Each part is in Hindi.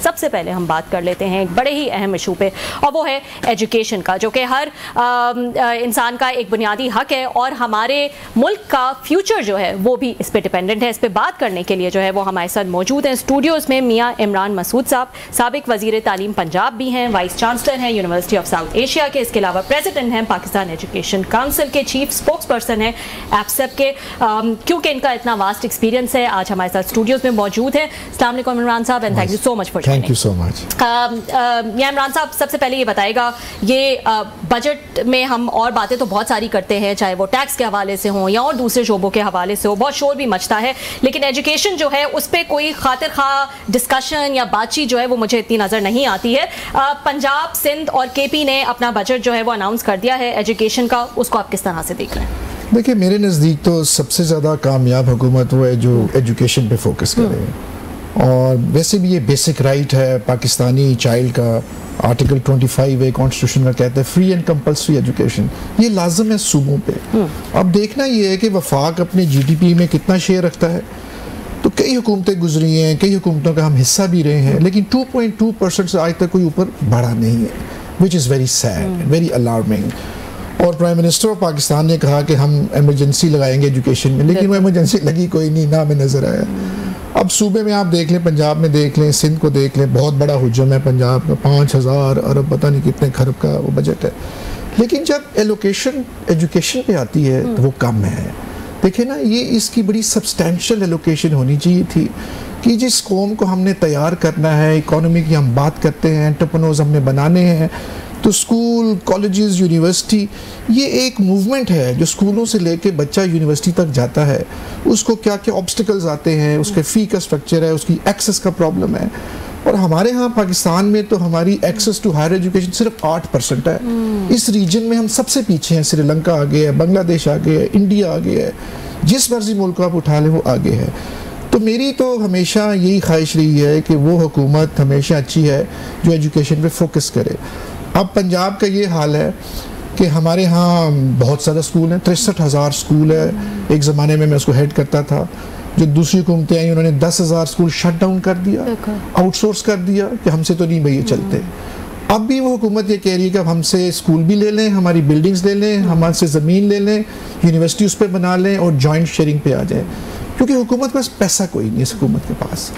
सबसे पहले हम बात कर लेते हैं एक बड़े ही अहम इशू पे, और वो है एजुकेशन का, जो कि हर इंसान का एक बुनियादी हक है और हमारे मुल्क का फ्यूचर जो है वो भी इस पे डिपेंडेंट है। इस पे बात करने के लिए जो है वो हमारे साथ मौजूद हैं स्टूडियोज़ में मियाँ इमरान मसूद साहब, साबिक वज़ीर तालीम पंजाब भी हैं, वाइस चांसलर हैं यूनिवर्सिटी ऑफ साउथ एशिया के, इसके अलावा प्रेसिडेंट हैं पाकिस्तान एजुकेशन काउंसिल के, चीफ स्पोक्स पर्सन हैं एप्सेप के। क्योंकि इनका इतना वास्ट एक्सपीरियंस है, आज हमारे साथ स्टूडियोज़ में मौजूद हैं। अस्सलाम वालेकुम इमरान साहब and thank you so much for thank you so much. या इमरान साहब, सबसे पहले ये बताएगा, ये बजट में हम और बातें तो बहुत सारी करते हैं, चाहे वो टैक्स के हवाले से हो या और दूसरे शोबों के हवाले से हो, बहुत शोर भी मचता है, लेकिन एजुकेशन जो है उस पर कोई खातिर खा डिस्कशन या बातचीत जो है वो मुझे इतनी नज़र नहीं आती है। पंजाब, सिंध और केपी ने अपना बजट जो है वो अनाउंस कर दिया है एजुकेशन का, उसको आप किस तरह से देख रहे हैं? देखिए, मेरे नज़दीक तो सबसे ज़्यादा कामयाब हुकूमत वो है जो एजुकेशन पे फोकस करे, और वैसे भी ये बेसिक राइट है पाकिस्तानी चाइल्ड का। आर्टिकल 25 कॉन्स्टिट्यूशन का कहता है फ्री एंड कंपल्सरी एजुकेशन, ये लाजम है सूबों पे। अब देखना ये है कि वफाक अपने GDP में कितना शेयर रखता है। तो कई हुकूमतें गुजरी हैं, कई हुकूमतों का हम हिस्सा भी रहे हैं, लेकिन 2.2% से आज तक कोई ऊपर बढ़ा नहीं है, which is very sad, very alarming. और प्राइम मिनिस्टर ऑफ पाकिस्तान ने कहा कि हम एमरजेंसी लगाएंगे एजुकेशन में, लेकिन वो एमरजेंसी लगी कोई नहीं, ना हमें नज़र आया। अब सूबे में आप देख लें, पंजाब में देख लें, सिंध को देख लें, बहुत बड़ा हुजम है पंजाब का, 5000 अरब पता नहीं कितने खरब का वो बजट है, लेकिन जब एलोकेशन एजुकेशन पे आती है तो वो कम है। देखिए ना, ये इसकी बड़ी सब्सटैंशियल एलोकेशन होनी चाहिए थी कि जिस कौम को हमने तैयार करना है, इकोनॉमी की हम बात करते हैं, एंटरप्रेन्योर्स हमने बनाने हैं, तो स्कूल, कॉलेजेस, यूनिवर्सिटी, ये एक मूवमेंट है जो स्कूलों से लेके बच्चा यूनिवर्सिटी तक जाता है, उसको क्या क्या ऑब्स्टिकल्स आते हैं, उसके फ़ी का स्ट्रक्चर है, उसकी एक्सेस का प्रॉब्लम है। और हमारे यहाँ पाकिस्तान में तो हमारी एक्सेस टू हायर एजुकेशन सिर्फ 8% है। इस रीजन में हम सबसे पीछे हैं, श्रीलंका आगे है, बांग्लादेश आगे है, इंडिया आगे है, जिस मर्जी मुल्क को आप उठा लें वो आगे है। तो मेरी तो हमेशा यही ख्वाहिश रही है कि वो हुकूमत हमेशा अच्छी है जो एजुकेशन पे फोकस करे। अब पंजाब का ये हाल है कि हमारे यहाँ बहुत ज़्यादा स्कूल हैं, 63,000 स्कूल है। एक ज़माने में मैं उसको हेड करता था, जो दूसरी हुकूमतें आई उन्होंने 10,000 स्कूल शट डाउन कर दिया, आउटसोर्स कर दिया कि हमसे तो नहीं भाई ये चलते। अब भी वो हुकूमत ये कह रही है कि अब हमसे स्कूल भी ले लें, हमारी बिल्डिंग्स ले लें, हमारे से ज़मीन ले लें, यूनिवर्सिटी उस पर बना लें और जॉइंट शेयरिंग पे आ जाए, क्योंकि हुकूमत के पास पैसा कोई नहीं है इस हुकूमत के पास।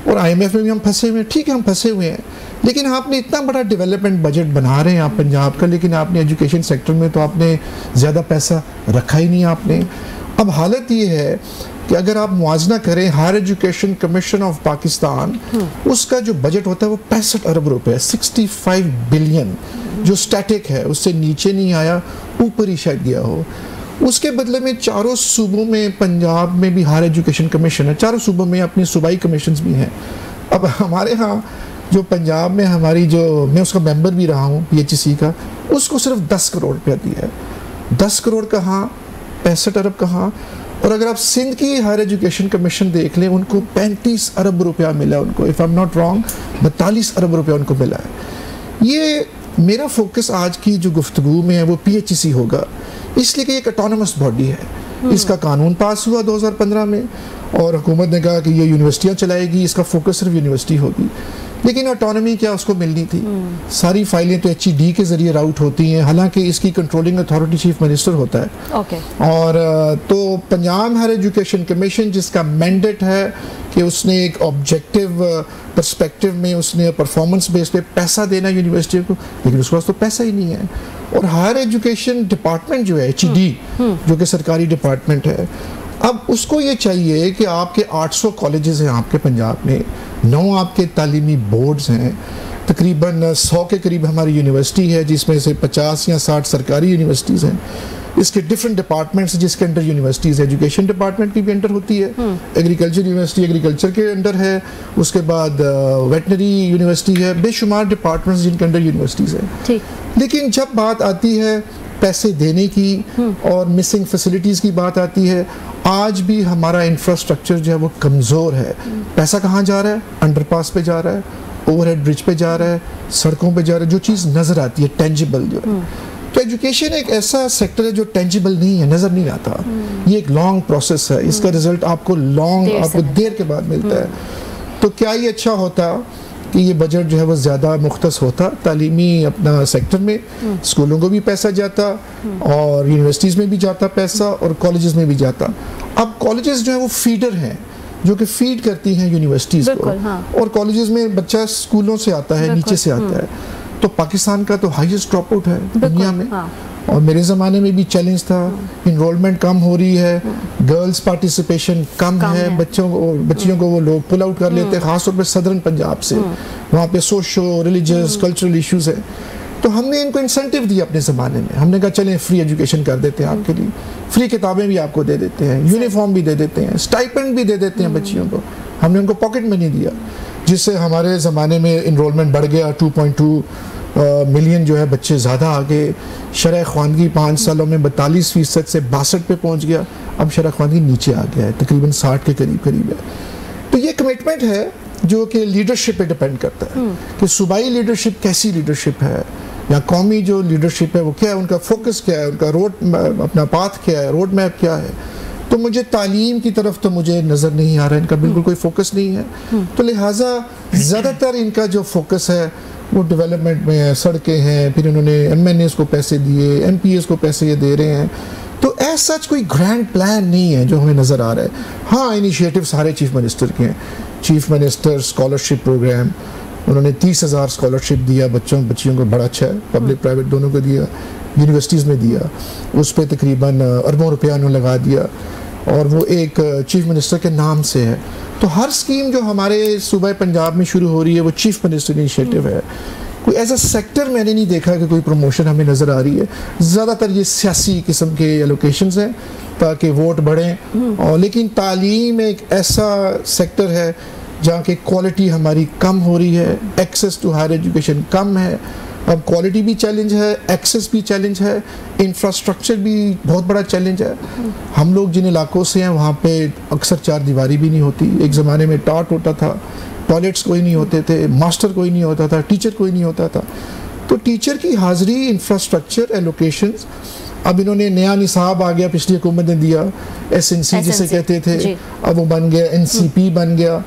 और IMF में भी हम फंसे हुए हैं, ठीक है हम फंसे हुए हैं, लेकिन आपने इतना बड़ा डेवलपमेंट बजट बना रहे हैं आप पंजाब का, लेकिन आपने एजुकेशन सेक्टर में तो आपने ज़्यादा पैसा रखा ही नहीं आपने। अब हालत ये है कि अगर आप मुआवजा करें, higher education commission of Pakistan, उसका जो बजट होता है वो 65 अरब रुपए है, 65 बिलियन, जो स्टैटिक है, उससे नीचे नहीं आया, ऊपर ही शायद गया हो। उसके बदले में चारों सूबों में, पंजाब में भी हायर एजुकेशन कमीशन है, चारों सूबों में अपनी सूबाई कमीशन भी हैं। अब हमारे यहाँ जो पंजाब में हमारी जो, मैं उसका मेंबर भी रहा हूँ PHC का, उसको सिर्फ 10 करोड़ रुपया दिया है। 10 करोड़ कहाँ, 65 अरब कहाँ। और अगर आप सिंध की हायर एजुकेशन कमीशन देख लें, उनको 35 अरब रुपया मिला उनको, if I am not wrong 42 अरब रुपया उनको मिला है। ये मेरा फोकस आज की जो गुफ्तगू में है वो PHC होगा, इसलिए कि एक ऑटोनमस बॉडी है। इसका कानून पास हुआ 2015 में और हुकूमत ने कहा कि ये यूनिवर्सिटियाँ चलाएगी, इसका फोकस सिर्फ यूनिवर्सिटी होगी, लेकिन ऑटोनॉमी क्या उसको मिलनी थी। सारी फाइलें तो HED के ज़रिए राउट होती हैं, हालांकि इसकी कंट्रोलिंग अथॉरिटी चीफ मिनिस्टर होता है। और तो पंजाब हायर एजुकेशन कमीशन, जिसका मैंडेट है कि उसने एक ऑब्जेक्टिव पर्सपेक्टिव में उसने परफॉर्मेंस बेस पे पैसा देना यूनिवर्सिटी को, लेकिन उसके पास तो पैसा ही नहीं है। और हायर एजुकेशन डिपार्टमेंट जो है HED, जो कि सरकारी डिपार्टमेंट है, अब उसको ये चाहिए कि आपके 800 कॉलेजेस हैं आपके पंजाब में, 9 आपके तालीमी बोर्ड्स हैं, तकरीबन 100 के करीब हमारी यूनिवर्सिटी है, जिसमें से 50 या 60 सरकारी यूनिवर्सिटीज़ हैं। इसके डिफरेंट डिपार्टमेंट्स जिसके अंडर यूनिवर्सिटीज़, एजुकेशन डिपार्टमेंट की भी अंडर होती है, एग्रीकल्चर यूनिवर्सिटी एग्रीकल्चर के अंडर है, उसके बाद वेटनरी यूनिवर्सिटी है, बेशुमार डिपार्टमेंट्स जिनके अंडर यूनिवर्सिटीज़ हैं। लेकिन जब बात आती है पैसे देने की और मिसिंग फैसिलिटीज़ की बात आती है, आज भी हमारा इंफ्रास्ट्रक्चर जो है वो कमज़ोर है। पैसा कहाँ जा रहा है? अंडरपास पे जा रहा है, ओवरहेड ब्रिज पे जा रहा है, सड़कों पे जा रहा है, जो चीज़ नज़र आती है टेंजिबल जो है। तो एजुकेशन एक ऐसा सेक्टर है जो टेंजिबल नहीं है, नज़र नहीं आता। ये एक लॉन्ग प्रोसेस है, इसका रिजल्ट आपको देर के बाद मिलता है। तो क्या ये अच्छा होता कि ये बजट जो है वो ज़्यादा मुख्तस होता तालीमी अपना सेक्टर में, स्कूलों को भी पैसा जाता और यूनिवर्सिटीज़ में भी जाता पैसा और कॉलेजेस में भी जाता। अब कॉलेजेस जो है वो फीडर हैं जो कि फीड करती हैं यूनिवर्सिटीज़ को, और कॉलेजेस में बच्चा स्कूलों से आता है, नीचे से आता है। तो पाकिस्तान का तो हाईएस्ट ड्रॉप आउट है दुनिया में, और मेरे ज़माने में भी चैलेंज था, इनरोलमेंट कम हो रही है, गर्ल्स पार्टिसिपेशन कम है, बच्चियों को वो लोग पुल आउट कर लेते हैं, ख़ासतौर पे सदर्न पंजाब से, वहाँ पे सोशो रिलीजियस कल्चरल इश्यूज है। तो हमने इनको इंसेंटिव दिया अपने ज़माने में, हमने कहा चलें फ्री एजुकेशन कर देते हैं आपके लिए, फ्री किताबें भी आपको दे देते हैं, यूनिफॉर्म भी दे देते हैं, स्टाइपेंड भी दे देते हैं बच्चियों को। हमने उनको पॉकेट मनी दिया, जिससे हमारे ज़माने में इनरोलमेंट बढ़ गया, 2.2 मिलियन जो है बच्चे ज़्यादा आ गए। शरह ख्वानगी 5 सालों में 42% से 62 पे पहुंच गया, अब शरह ख्वानगी नीचे आ गया है, तकरीबन 60 के करीब है। तो ये कमिटमेंट है जो कि लीडरशिप पे डिपेंड करता है कि सूबाई लीडरशिप कैसी लीडरशिप है, या कौमी जो लीडरशिप है वो क्या है, उनका फोकस क्या है, उनका अपना पाथ क्या है, रोड मैप क्या है। तो मुझे तालीम की तरफ तो मुझे नज़र नहीं आ रहा है, इनका बिल्कुल कोई फोकस नहीं है। तो लिहाजा ज़्यादातर इनका जो फोकस है वो डेवलपमेंट में है, सड़कें हैं, फिर उन्होंने MNAs को पैसे दिए, MPAs को पैसे ये दे रहे हैं। तो एज सच कोई ग्रैंड प्लान नहीं है जो हमें नज़र आ रहा है। हाँ, इनिशिएटिव सारे चीफ मिनिस्टर के हैं। चीफ मिनिस्टर स्कॉलरशिप प्रोग्राम, उन्होंने 30,000 स्कॉलरशिप दिया बच्चियों को, बड़ा अच्छा है, पब्लिक प्राइवेट दोनों को दिया, यूनिवर्सिटीज़ में दिया, उस पर तकरीबन अरबों रुपया उन्होंने लगा दिया, और वो एक चीफ मिनिस्टर के नाम से है। तो हर स्कीम जो हमारे सूबा पंजाब में शुरू हो रही है वो चीफ मिनिस्टर इनिशिएटिव है। कोई ऐसा सेक्टर मैंने नहीं देखा कि कोई प्रमोशन हमें नज़र आ रही है। ज़्यादातर ये सियासी किस्म के एलोकेशंस हैं ताकि वोट बढ़ें, और लेकिन तालीम एक ऐसा सेक्टर है जहाँ की क्वालिटी हमारी कम हो रही है, एक्सेस टू हायर एजुकेशन कम है। अब क्वालिटी भी चैलेंज है, एक्सेस भी चैलेंज है, इंफ्रास्ट्रक्चर भी बहुत बड़ा चैलेंज है। हम लोग जिन इलाकों से हैं वहाँ पे अक्सर चार दीवारी भी नहीं होती। एक ज़माने में टाट होता था, टॉयलेट्स कोई नहीं होते थे, मास्टर कोई नहीं होता था, टीचर कोई नहीं होता था। तो टीचर की हाज़िरी, इंफ्रास्ट्रक्चर, एलोकेशंस, अब इन्होंने नया निसाब आ गया, पिछली हुकूमत ने दिया, SNC जिसे कहते थे, अब वो बन गया NCP बन गया।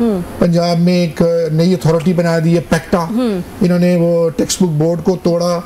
पंजाब में एक नई अथॉरिटी बना दी है पैक्टा, इन्होंने वो टेक्स्ट बुक बोर्ड को तोड़ा,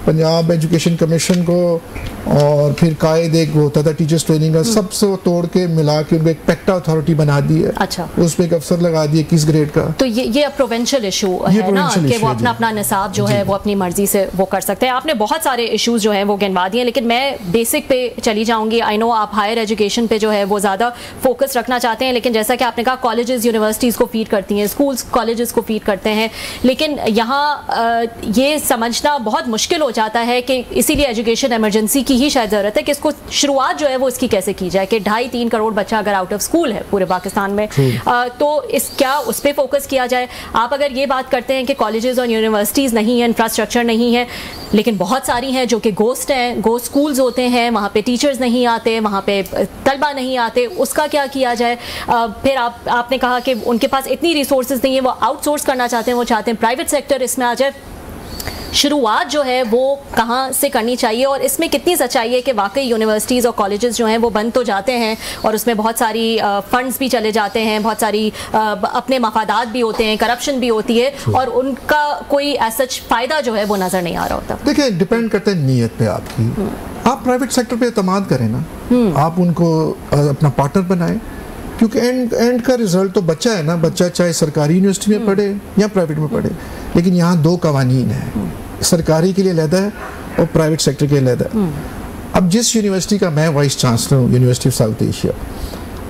पंजाब एजुकेशन कमीशन को, और फिर कायद एक वो होता था टीचर्स ट्रेनिंग का, सबसे वो तोड़ के मिला के उनको एक पैक्टा अथॉरिटी बना दी है। अच्छा, उस पर एक अफसर लगा दिए 21 ग्रेड का। तो ये प्रोविंशियल इशू है ना, कि वो अपना निसाब जो है वो अपनी मर्जी से वो कर सकते हैं। आपने बहुत सारे इश्यूज जो हैं वो गिनवा दिए, लेकिन मैं बेसिक पे चली जाऊंगी। आई नो आप हायर एजुकेशन पे जो है वो ज़्यादा फोकस रखना चाहते हैं, लेकिन जैसा कि आपने कहा कॉलेजेस यूनिवर्सिटीज़ को फीड करती हैं, स्कूल्स कॉलेजेस को फीड करते हैं, लेकिन यहाँ ये समझना बहुत मुश्किल हो जाता है कि इसीलिए एजुकेशन इमरजेंसी की ही शायद ज़रूरत है कि इसको शुरुआत जो है वो इसकी कैसे की जाए, कि 2.5-3 करोड़ बच्चा अगर आउट ऑफ स्कूल है पूरे पाकिस्तान में, तो क्या उस पर फोकस किया जाए। आप अगर ये बात करते हैं कि कॉलेजेस और यूनिवर्सिटीज़ नहीं है, इंफ्रास्ट्रक्चर नहीं है, लेकिन बहुत सारी हैं जो कि गोस्ट हैं, गोस्ट स्कूल्स होते हैं, वहाँ पे टीचर्स नहीं आते, वहाँ पे तलबा नहीं आते, उसका क्या किया जाए। फिर आपने कहा कि उनके पास इतनी रिसोर्सेज नहीं है, वो आउटसोर्स करना चाहते हैं, वो चाहते हैं प्राइवेट सेक्टर इसमें आ जाए। शुरुआत जो है वो कहाँ से करनी चाहिए, और इसमें कितनी सच्चाई है कि वाकई यूनिवर्सिटीज़ और कॉलेजेस जो हैं वो बंद तो जाते हैं और उसमें बहुत सारी फंड्स भी चले जाते हैं, बहुत सारी अपने मफादात भी होते हैं, करप्शन भी होती है, और उनका कोई ऐसा फ़ायदा जो है वो नज़र नहीं आ रहा होता। देखिए, डिपेंड करता है नीयत पे आपकी। आप प्राइवेट सेक्टर पे एतमाद करें ना, आप उनको अपना पार्टनर बनाएं, क्योंकि एंड का रिजल्ट तो बच्चा है ना। बच्चा चाहे सरकारी यूनिवर्सिटी में पढ़े या प्राइवेट में पढ़े, लेकिन यहाँ दो कवानीन है, सरकारी के लिए अलग है और प्राइवेट सेक्टर के लिए अलग है। अब जिस यूनिवर्सिटी का मैं वाइस चांसलर हूँ, यूनिवर्सिटी ऑफ साउथ एशिया,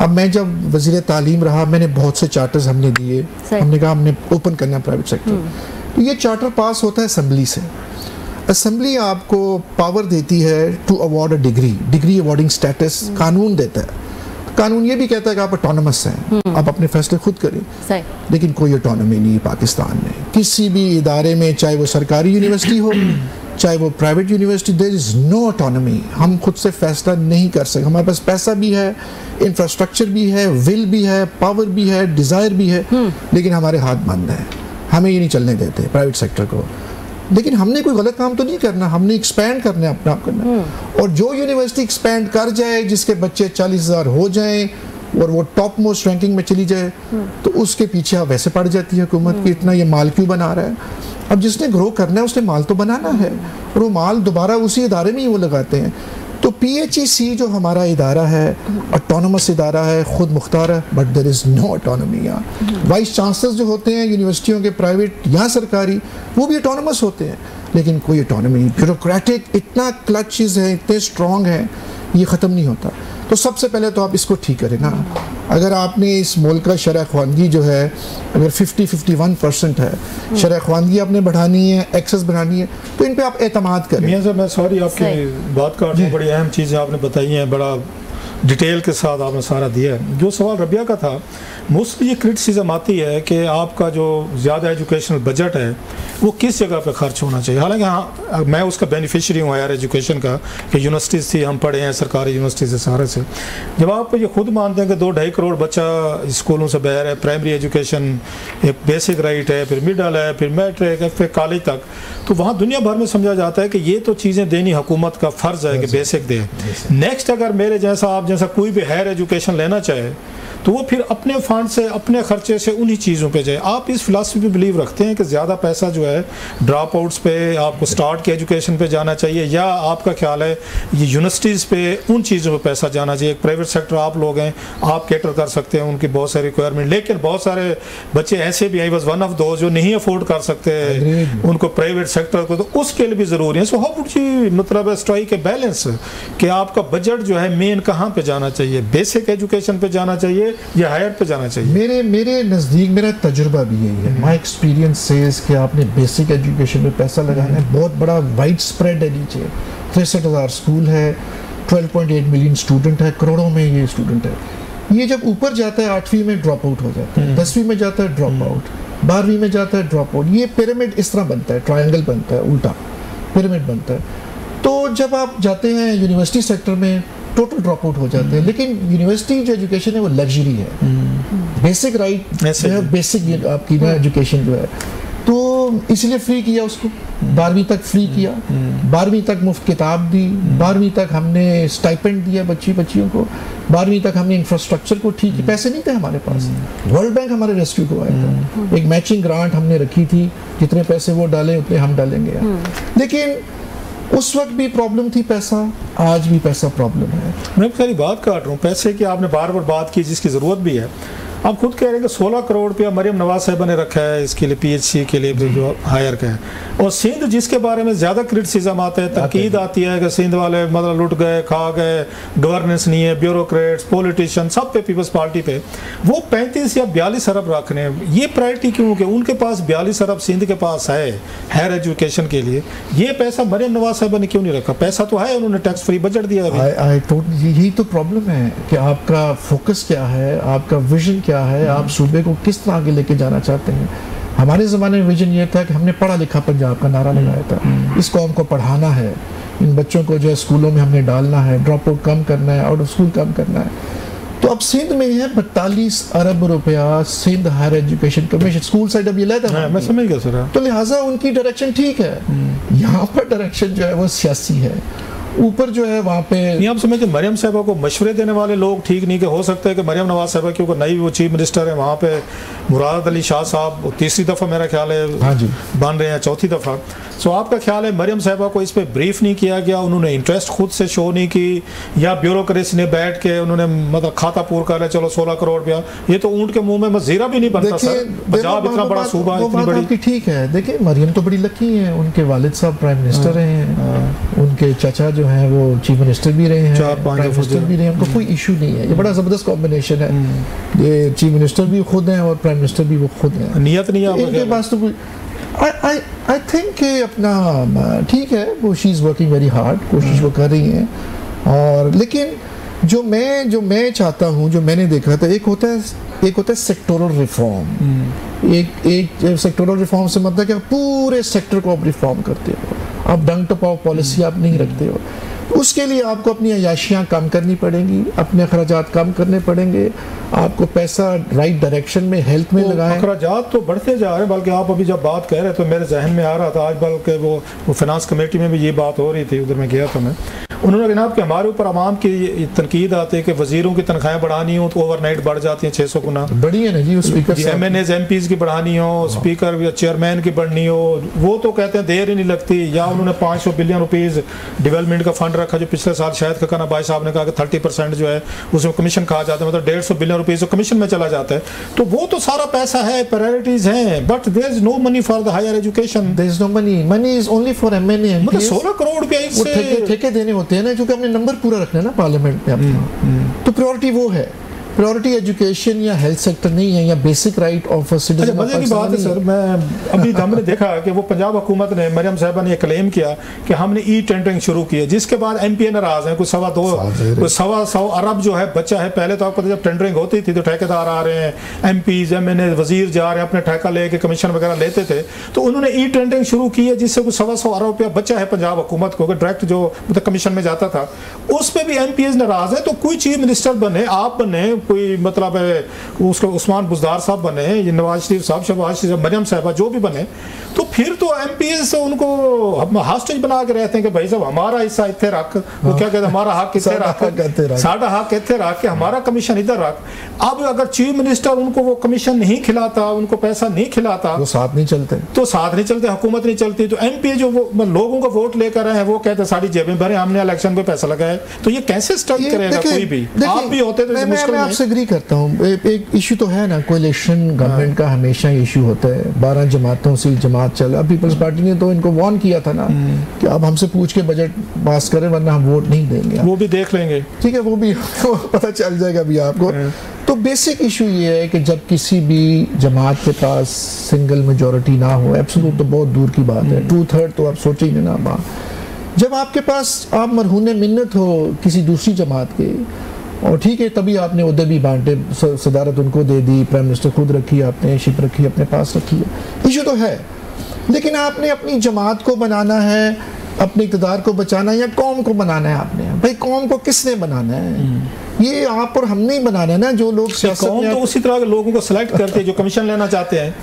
अब मैं जब वज़ीर तालीम रहा, मैंने बहुत से चार्टर्स हमने दिए, हमने कहा हमने ओपन करना प्राइवेट सेक्टर। तो ये चार्टर पास होता है असम्बली से। असम्बली आपको पावर देती है to award a degree awarding status कानून देता है। कानून ये भी कहता है कि आप ऑटोनमस हैं, आप अपने फैसले खुद करें, लेकिन कोई ऑटोनमी नहीं पाकिस्तान में किसी भी इदारे में, चाहे वो सरकारी यूनिवर्सिटी हो चाहे वो private university, there is no autonomy. हम खुद से फैसला नहीं कर सकते। हमारे पास पैसा भी है, इंफ्रास्ट्रक्चर भी है, विल भी है, पावर भी है, डिज़ायर भी है, लेकिन हमारे हाथ बंद हैं, हमें ये नहीं चलने देते प्राइवेट सेक्टर को। लेकिन हमने कोई गलत काम तो नहीं करना, हमने एक्सपैंड करना है, अपना आप करना। और जो यूनिवर्सिटी एक्सपैंड कर जाए, जिसके बच्चे 40,000 हो जाएं, और वो टॉप मोस्ट रैंकिंग में चली जाए तो उसके पीछे आप वैसे पड़ जाती है हुकूमत कि इतना ये माल क्यों बना रहा है। अब जिसने ग्रो करना है उसने माल तो बनाना है और वो माल दोबारा उसी इदारे में ही वो लगाते हैं। तो PHEC जो हमारा इदारा है ऑटोनमस इदारा है, खुद मुख्तार है, but there is no autonomy. यहाँ वाइस चांसलर्स जो होते हैं यूनिवर्सिटियों के प्राइवेट या सरकारी वो भी ऑटोनमस होते हैं, लेकिन कोई ऑटोनमी नहीं। ब्यूरोक्रेटिक इतना क्लचेस है, इतने स्ट्रॉन्ग हैं, ये ख़त्म नहीं होता। तो सबसे पहले तो आप इसको ठीक करें ना। अगर आपने इस मुल्क का शरह ख्वानगी जो है अगर 50-51% है, शरह ख्वानगी आपने बढ़ानी है, एक्सेस बढ़ानी है, तो इन पे आप एतमाद करें। मियां साहब मैं सॉरी आपकी बात काट रहा हूं, बड़ी अहम चीज़ें आपने बताई हैं, बड़ा डिटेल के साथ आपने सारा दिया है। जो सवाल रबिया का था, मोस्टली ये क्रिटिसिज्म आती है कि आपका जो ज़्यादा एजुकेशनल बजट है वो किस जगह पे खर्च होना चाहिए। हालांकि हाँ, मैं उसका बेनिफिशरी हूँ हायर एजुकेशन का, कि यूनिवर्सिटीज़ थी, हम पढ़े हैं सरकारी यूनिवर्सिटी से सारे से। जब आप ये खुद मानते हैं कि 2-2.5 करोड़ बच्चा स्कूलों से बाहर है, प्राइमरी एजुकेशन एक बेसिक राइट है, फिर मिडल है, फिर मैट्रिक है, फिर कॉलेज तक, तो वहाँ दुनिया भर में समझा जाता है कि ये तो चीज़ें देनी हुकूमत का फ़र्ज़ है कि बेसिक दे। नेक्स्ट अगर मेरे जैसा आप जैसा कोई भी हायर एजुकेशन लेना चाहे तो वो फिर अपने फंड से अपने खर्चे से उन्हीं चीज़ों पे जाए। आप इस फिलासफी पे बिलीव रखते हैं कि ज़्यादा पैसा जो है ड्रॉप आउट्स पे, आपको स्टार्ट की एजुकेशन पे जाना चाहिए, या आपका ख्याल है ये यूनिवर्सिटीज़ पे उन चीज़ों पे पैसा जाना चाहिए? एक प्राइवेट सेक्टर आप लोग हैं, आप कैटर कर सकते हैं उनकी बहुत सारी रिक्वायरमेंट, लेकिन बहुत सारे बच्चे ऐसे भी हैं, बस वन ऑफ दो जो नहीं अफोर्ड कर सकते उनको प्राइवेट सेक्टर को, तो उसके लिए भी ज़रूरी है। सो हाउ वुड यू मतलब स्ट्राइक ए बैलेंस कि आपका बजट जो है मेन कहाँ पर जाना चाहिए? बेसिक एजुकेशन पर जाना चाहिए या हायर पे जाना चाहिए? मेरे नज़दीक मेरा तजुर्बा भी यही है। माई एक्सपीरियंस सेज कि आपने बेसिक एजुकेशन में पैसा लगाना है, बहुत बड़ा वाइड स्प्रेड है नीचे। 63,000 स्कूल है, 12.8 मिलियन स्टूडेंट है, करोड़ों में ये स्टूडेंट है। ये जब ऊपर जाता है 8वीं में ड्रॉप आउट हो जाता है, 10वीं में जाता है ड्रॉप आउट, 12वीं में जाता है ड्रॉप आउट। ये पिरामिड इस तरह बनता है, ट्रायंगल बनता है, उल्टा पिरामिड बनता है। तो जब आप जाते हैं यूनिवर्सिटी सेक्टर में टोटल ड्रॉप आउट हो जाते हैं। लेकिन यूनिवर्सिटी जो एजुकेशन है वो लग्जरी है, बेसिक राइट जो है, बेसिक आपकी ना एजुकेशन जो है, तो इसलिए फ्री किया उसको। 12वीं तक फ्री किया, 12वीं तक मुफ्त किताब दी, 12वीं तक हमने स्टाइपेंड दिया बच्चियों को, 12वीं तक हमने इंफ्रास्ट्रक्चर को ठीक किया। पैसे नहीं थे हमारे पास, वर्ल्ड बैंक हमारे रेस्क्यू को आया था, एक मैचिंग ग्रांट हमने रखी थी, जितने पैसे वो डालें उतने हम डालेंगे। लेकिन उस वक्त भी प्रॉब्लम थी पैसा, आज भी पैसा प्रॉब्लम है। मैं सारी बात काट रहा हूँ पैसे की, आपने बार बार बात की जिसकी ज़रूरत भी है। आप खुद कह रहे हैं कि 16 करोड़ रुपया मरियम नवाज साहिबा ने रखा है इसके लिए, PHC के लिए जो हायर का है। और सिंध जिसके बारे में ज़्यादा क्रिटिसिज्म आता है, तनकीद आती है कि सिंध वाले मतलब लुट गए, खा गए, गवर्नेंस नहीं है, ब्यूरोक्रेट्स, पॉलिटिशियन सब पे, पीपल्स पार्टी पे, वो 35 या 42 अरब रख रहे हैं। ये प्रायोरिटी क्यों? कि उनके पास 42 अरब सिंध के पास है हायर एजुकेशन के लिए, ये पैसा मरियम नवाज साहिबा ने क्यों नहीं रखा? पैसा तो है, उन्होंने टैक्स फ्री बजट दिया है। यही तो प्रॉब्लम है कि आपका फोकस क्या है, आपका विजन क्या है, आप सूबे को किस तरह आगे लेके जाना चाहते हैं। हमारे ज़माने में विजन ये था कि हमने पढ़ा लिखा पंजाब का नारा लगाया था, इस कौम को पढ़ाना है, इन बच्चों को जो है स्कूलों में हमने डालना है, ड्रॉप आउट कम करना है, आउट ऑफ स्कूल कम करना है। तो अब सिंध में है 42 अरब रुपया Sindh higher education commission, school side अब ये लेता है, मैं समझ गया सर। तो लिहाजा उनकी डायरेक्शन ठीक है। यहाँ पर डायरेक्शन जो है वो सियासी है, ऊपर जो है वहाँ पे नहीं। आप समझते मरियम साहिबा को मशवरे देने वाले लोग ठीक नहीं? कि हो सकता है कि मरियम नवाज साहिबा क्योंकि नई वो चीफ मिनिस्टर है, वहाँ पे मुराद अली शाह साहब तीसरी दफ़ा मेरा ख्याल है हाँ जी बन रहे हैं, चौथी दफ़ा। सो आपका ख्याल है मरियम साहिबा को इस पर ब्रीफ नहीं किया गया, उन्होंने इंटरेस्ट खुद से शो नहीं की, या ब्यूरोक्रेसी ने बैठ के उन्होंने मतलब खाता पूर कर लिया, चलो 16 करोड़ रुपया, ये तो ऊँट के मुँह में मजीरा भी नहीं बनता सर। पंजाब इतना बड़ा सूबा, इतनी बड़ी। ठीक है, देखिए मरियम तो बड़ी लकी है, उनके वालिद साहब प्राइम मिनिस्टर रहे हैं, उनके चाचा जो हैं वो चीफ मिनिस्टर भी रहे हैं, प्राइम मिनिस्टर भी रहे हैं, उनको कोई इशू नहीं है। ये बड़ा ज़बरदस्त कॉम्बिनेशन है, ये चीफ मिनिस्टर भी खुद हैं और प्राइम मिनिस्टर भी वो खुद हैं। नियत नहीं है इनके पास तो कोई आई थिंक कि अपना ठीक है, वो she is working very hard, कोशिश वो कर रही हैं। और लेकिन जो मैं चाहता हूँ, जो मैंने देखा था, एक होता है सेक्टोरल रिफॉर्म। एक सेक्टोरल रिफॉर्म से मतलब कि आप पूरे सेक्टर को आप रिफॉर्म करते हो, आप डंग टू पाव पॉलिसी आप नहीं रखते हो। उसके लिए आपको अपनी अयाशियाँ कम करनी पड़ेंगी, अपने अखराजात कम करने पड़ेंगे, आपको पैसा राइट डायरेक्शन में हेल्थ में लगाएं। अखराजात तो बढ़ते जा रहे हैं, बल्कि आप अभी जब बात कह रहे तो मेरे जहन में आ रहा था आज, बल्कि वो फाइनेंस कमेटी में भी ये बात हो रही थी, उधर में गया था मैं, उन्होंने कहा कि हमारे ऊपर आवाम की तनकीद आती है कि वजीरों की तनख्वाहें बढ़ानी हो तो ओवरनाइट बढ़ जाती हैं 600 गुना, बड़ी है ना जी, स्पीकर एमएनएज एमपीज की बढ़ानी हो, स्पीकर या चेयरमैन की बढ़नी हो, वो तो कहते हैं देर ही नहीं लगती। या उन्होंने 500 बिलियन रुपीज़ डेवलपमेंट का फंड रखा जो पिछले साल शायद खकाना भाई साहब ने कहा कि 30% जो है उसमें कमीशन खा जाता है, मतलब 150 बिलियन रुपीज़ कमीशन में चला जाता है। तो वो तो सारा पैसा है, प्रायोरिटीज हैं, but there is no money for the higher education. There is no money, money is only for MNA. मतलब 16 करोड़ रुपया इससे ठेके देने होते हैं ना, क्योंकि हमने नंबर पूरा रखना है ना पार्लियामेंट में अपना। तो प्रायोरिटी वो है, प्रायोरिटी एजुकेशन या हेल्थ सेक्टर नहीं है, या basic right of a citizen. मजे की बात है सर, मैं अभी हमने देखा कि वो पंजाब हुकूमत ने, मरियम साहिबा ने क्लेम किया कि हमने ई टेंडरिंग शुरू की है, जिसके बाद एमपी नाराज हैं। कुछ 1.25 अरब जो है बच्चा है। पहले तो आपको जब टेंडरिंग होती थी तो ठेकेदार आ रहे हैं, एमपीज एमएनए वजीर जा रहे हैं, अपने ठेका लेके कमीशन वगैरह लेते थे। तो उन्होंने ई टेंडरिंग शुरू की है, जिससे कुछ 1.25 अरब रुपया बच्चा है पंजाब हुकूमत को, डायरेक्ट जो मतलब कमीशन में जाता था। उस पर भी एमपीज नाराज है। तो कोई चीफ मिनिस्टर बने, आप बने, कोई मतलब उसको उस्मान बुज़दार साहब बने, ये नवाज शरीफ साहब, शहबाज शरीफ, मरियम साहिबा जो भी बने, तो फिर तो एमपीएस उनको हॉस्टेज बना के रहते हैं कि भाई साहब हमारा हिस्सा इतने रख, वो क्या कहते हैं, हमारा हक इतने रख, साढ़ा हक इतने रख के हमारा कमीशन इधर रख। अब अगर चीफ मिनिस्टर उनको वो कमीशन नहीं खिलाता, उनको पैसा नहीं खिलाता, वो साथ नहीं चलते, तो साथ नहीं चलते, हुकूमत नहीं चलती। तो एमपी जो वो लोगों को वोट लेकर आए हैं, वो कहते हैं सारी जेबें भरे, हमने इलेक्शन पे पैसा लगाया। तो ये कैसे स्ट्राइक करेगा कोई भी? आप भी होते तो मैं आपसे एग्री करता हूँ। एक इशू तो है ना, कोalition गवर्नमेंट का हमेशा इशू होता है। 12 जमातों से जमात चल, अब पीपल्स पार्टी ने तो इनको वार्न किया था ना कि अब हमसे पूछ के बजट पास करें वरना हम वोट नहीं देंगे। वो भी देख लेंगे, ठीक है, वो भी पता चल जाएगा अभी आपको। तो बेसिक इशू ये है कि जब किसी भी जमात के पास सिंगल मेजॉरिटी ना हो, एब्सोल्यूट तो बहुत दूर की बात है, 2/3 तो आप सोचेंगे ना। जब आपके पास आप मरहूने मिन्नत हो किसी दूसरी जमात के, और ठीक है तभी आपने उधर भी बांटे, सदारत उनको दे दी, प्राइम मिनिस्टर खुद रखी, आपने शिप रखी, अपने पास रखी है, इशू तो है। लेकिन आपने अपनी जमात को बनाना है, अपने इक़्तिदार को बचाना है, या कौम को बनाना है आपने? भाई कौम को किसने बनाना है? ये आप और हम नहीं बनाना है ना। जो लोग सियासत में, तो उसी तरह के लोगों को सिलेक्ट करते हैं जो कमीशन लेना चाहते हैं,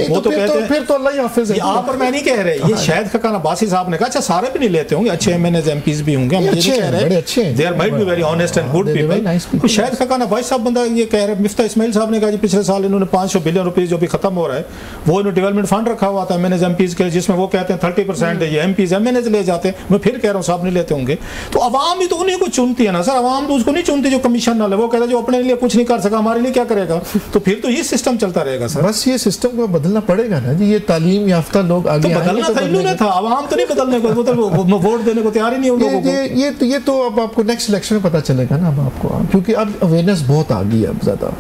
वो तो कहते हैं फिर तो अल्लाह ही हाफिज़ है। आप और मैं नहीं कह रहे, ये शायद खकाना बासी साहब ने कहा, अच्छा सारे भी नहीं लेते होंगे, अच्छे एमएनएज एमपीज भी होंगे, हम ये नहीं कह रहे, there might be very honest and good people. शायद खकाना भाई साहब बंदा ये कह रहे, मिफ्ता इस्माइल साहब ने कहा जी पिछले साल इन्होंने 500 बिलियन रुपीज जो भी खत्म हो रहा है, वो इन्होंने डेवलपमेंट फंड रखा हुआ था एमएनएज एमपीज के, जिसमें वो कहते हैं 30% ये एमपीज एमएनएज ले जाते हैं। मैं फिर कह रहा हूँ साहब नहीं लेते होंगे। तो अवाम भी तो उन्हीं को चुनती है ना सर, अवाम तो उसको नहीं चुनती जो कमीशन ना ले। वो कहता है जो अपने लिए कुछ नहीं कर सका, हमारे लिए क्या करेगा? तो फिर तो ये सिस्टम चलता रहेगा सर। बस ये सिस्टम को बदलना पड़ेगा ना जी। ये तालीम याफ्ता लोग आगे तो बदलना था, इन्होंने था, अवाम तो नहीं बदलने को, मतलब वोट देने को तैयार ही नहीं होगा। ये तो अब आपको नेक्स्ट इलेक्शन में पता चलेगा ना अब आपको, क्योंकि अब अवेयरनेस बहुत आ गई है अब ज़्यादा।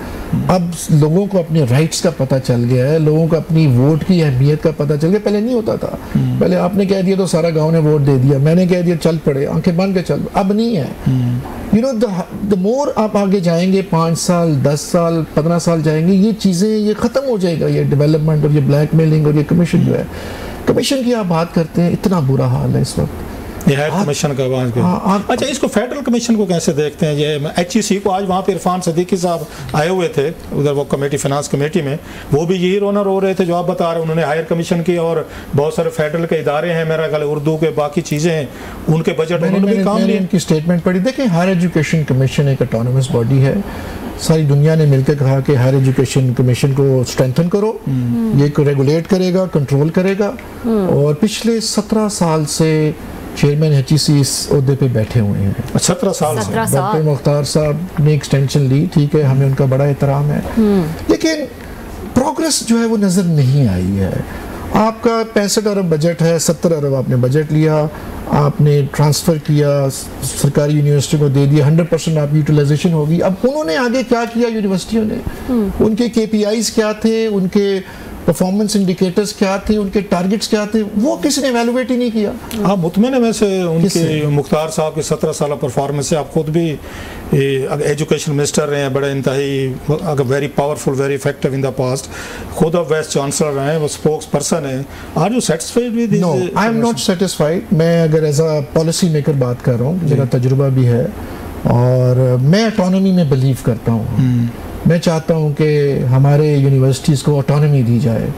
अब लोगों को अपने राइट्स का पता चल गया है, लोगों को अपनी वोट की अहमियत का पता चल गया। पहले नहीं होता था, पहले आपने कह दिया तो सारा गाँव ने वोट दे दिया, मैंने कह दिया चल पड़े, आंखें बंद के चल। अब नहीं है। यू नो द मोर आप आगे जाएंगे, 5 साल 10 साल 15 साल जाएंगे, ये चीज़ें ये ख़त्म हो जाएगा, ये डेवलपमेंट और ये ब्लैकमेलिंग और ये कमीशन जो है, कमीशन की आप बात करते हैं, इतना बुरा हाल है इस वक्त। कमीशन का अच्छा, इसको फेडरल कमीशन को कैसे देखते हैं? ये HEC को आज वहाँ पे इरफान सदीकी साहब आए हुए थे उधर, वो कमेटी फिनांस कमेटी में, वो भी यही रोना रो रहे थे जो आप बता रहे हैं। उन्होंने हायर कमीशन की और बहुत सारे फेडरल के इदारे हैं, मेरा ख्याल उर्दू के बाकी चीज़ें हैं, उनके बजट उन्होंने भी काम लिया। उनकी स्टेटमेंट पढ़ी, देखें हायर एजुकेशन कमीशन एक ऑटोनमस बॉडी है, सारी दुनिया ने मिलकर कहा कि हायर एजुकेशन कमीशन को स्ट्रेंथन करो, ये को रेगुलेट करेगा, कंट्रोल करेगा। और पिछले 17 साल से चेयरमैन HEC इस ओहदे पे बैठे हुए हैं। 17 साल से डॉक्टर मुख्तार साहब ने एक्सटेंशन ली, ठीक है, हमें उनका बड़ा एहतराम है, लेकिन प्रोग्रेस जो है वो नज़र नहीं आई है। आपका 65 अरब बजट है, 70 अरब आपने बजट लिया, आपने ट्रांसफ़र किया, सरकारी यूनिवर्सिटी को दे दिया, 100% आप यूटिलाइजेशन होगी। अब उन्होंने आगे क्या किया यूनिवर्सिटियों ने? उनके KPIs क्या थे, उनके परफॉर्मेंस इंडिकेटर्स क्या थे, उनके टारगेट्स क्या थे, वो किसी ने एवेलुएट ही नहीं किया। आप मुतमईन है वैसे उनके मुख्तार साहब के 17 साल परफॉर्मेंस से? आप खुद भी एजुकेशन मिनिस्टर रहे हैं, बड़े इंतहाई very powerful, very effective in the past, खुद अब वाइस चांसलर रहे हैं, वो स्पोक्स पर्सन है। Are you satisfied with? No, I am not satisfied. मैं अगर एज अ पॉलिसी मेकर बात कर रहा हूँ, मेरा तजुर्बा भी है और मैं ऑटोनॉमी में बिलीव करता हूँ। मैं चाहता हूं कि हमारे यूनिवर्सिटीज़ को ऑटोनॉमी दी जाए,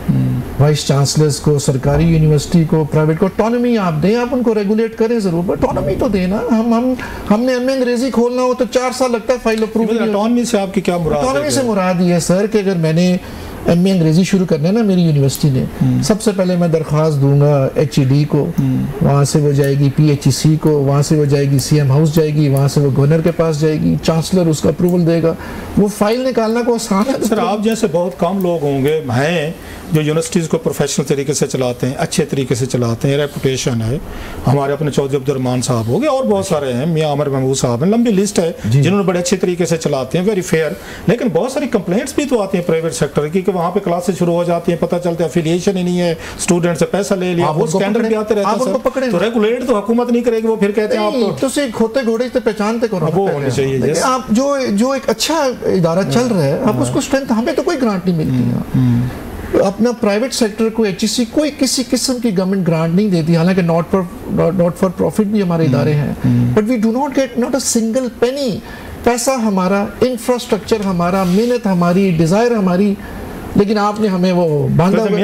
वाइस चांसलर्स को, सरकारी यूनिवर्सिटी को, प्राइवेट को ऑटोनॉमी आप दें, आप उनको रेगुलेट करें ज़रूर, बट ऑटोनॉमी तो देना। हमने एमए अंग्रेजी खोलना हो तो 4 साल लगता है फाइल अप्रूव। ऑटोनॉमी से आपकी क्या मुराद है? ऑटोनॉमी से मुराद ये है सर कि अगर मैंने एमए अंग्रेजी शुरू करना है ना मेरी यूनिवर्सिटी ने, सबसे पहले मैं दरख्वास्त दूंगा HED को, वहाँ से वो जाएगी PHEC को, वहाँ से वो जाएगी CM हाउस जाएगी, वहाँ से वो गवर्नर के पास जाएगी, चांसलर उसका अप्रूवल देगा। वो फाइल निकालना को आसान है सर। आप जैसे बहुत कम लोग होंगे हैं जो यूनिवर्सिटीज़ को प्रोफेशनल तरीके से चलाते हैं, अच्छे तरीके से चलाते हैं, रेपुटेशन है। हमारे अपने चौधरी अब्दुर्रहमान साहब हो गए और बहुत सारे हैं, मियाँ आमिर महमूद साहब हैं, लंबी लिस्ट है जिन्होंने बड़े अच्छे तरीके से चलाते हैं, वेरी फेयर। लेकिन बहुत सारी कंप्लेंट्स भी तो आती हैं प्राइवेट सेक्टर की कि वहाँ पे क्लासेस शुरू हो जाती हैं, पता चलता है अफिलिएशन ही नहीं है, स्टूडेंट से पैसा ले लिया, वो स्कैंडल भी आते रहते हैं। तो रेगुलेट तो हुकूमत नहीं करेगी, वो फिर कहते हैं आप तो खोते घोड़े से पहचानते करो, वो होनी चाहिए। आप जो एक अच्छा इदारा चल रहा है, आप उसको स्ट्रेंथ, हमें तो कोई ग्रांट नहीं मिलती है। अपना प्राइवेट सेक्टर को HEC कोई किसी किस्म की गवर्नमेंट ग्रांट नहीं देती, हालांकि नॉट फॉर प्रॉफिट भी हमारे इदारे हैं, but we do not get not a single penny. पैसा हमारा, इंफ्रास्ट्रक्चर हमारा, मेहनत हमारी, डिजायर हमारी, लेकिन आपने हमें वो बांधा।